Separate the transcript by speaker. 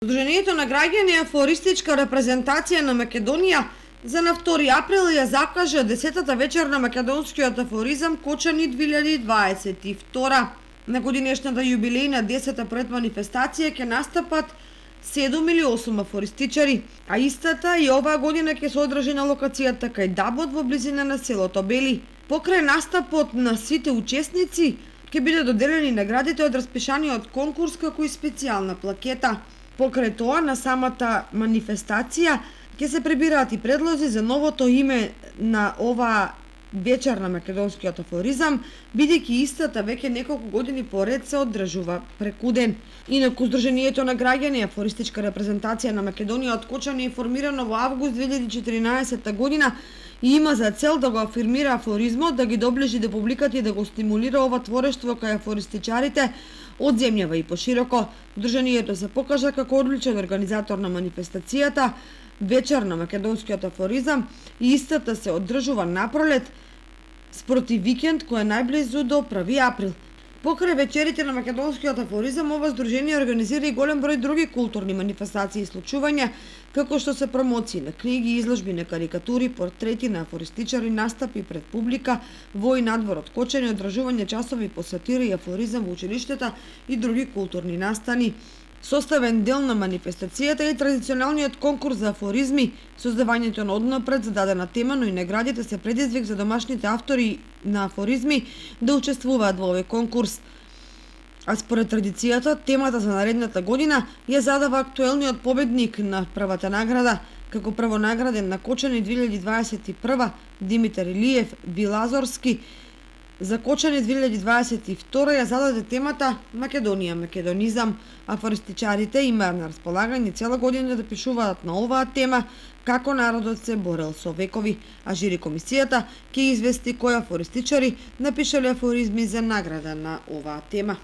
Speaker 1: Удруженијето на граѓани афористичка репрезентација на Македонија за на 2 април ја закажа 10-та вечер на македонскиот афоризам Кочани 2022. На годинешната јубилејна 10-та предманифестација ќе настапат 7 или 8 афористичари, а истата и оваа година ќе се одржи на локацијата кај Дабот во близина на селото Бели. Покрај настапот на сите учесници ќе биде доделени наградите од распишаниот конкурс како и специјална плакета. Покрај тоа, на самата манифестација ќе се пребираат и предлози за новото име на оваа вечер на македонскиот афоризам, бидејќи истата веќе неколку години поред се одржува преку ден. Инаку Удруженијето на граѓани афористичка репрезентација на Македонија од Кочани е формирано во август 2014 година и има за цел да го афирмира афоризмот, да ги доближи до публиката и да го стимулира ова творештво кај афористичарите од земјава и пошироко. Удруженијето се покажа како одличен организатор на манифестацијата вечер на македонскиот афоризам и истата се одржува напролет спроти викенд кој е најблизу до 1 април. Покрај вечерите на македонскиот афоризам, ова здружение организира и голем број други културни манифестации и случувања, како што се промоции на книги, изложби на карикатури, портрети на афористичари, настапи пред публика во и надвор од Кочани, одржување часови по сатира и афоризам во училиштата и други културни настани. Составен дел на манифестацијата е традиционалниот конкурс за афоризми, создавањето на однапред зададена тема, но и наградите се предизвик за домашните автори на афоризми да учествуваат во овој конкурс. А според традицијата, темата за наредната година ја задава актуелниот победник на првата награда, како првонаграден на Кочани 2021 Димитар Илиев Билазорски. За Кочани 2022 ја зададе темата Македонија, македонизам. Афористичарите имаат на располагање цела година да пишуваат на оваа тема како народот се борел со векови, а жири комисијата ќе извести кои афористичари напишале афоризми за награда на оваа тема.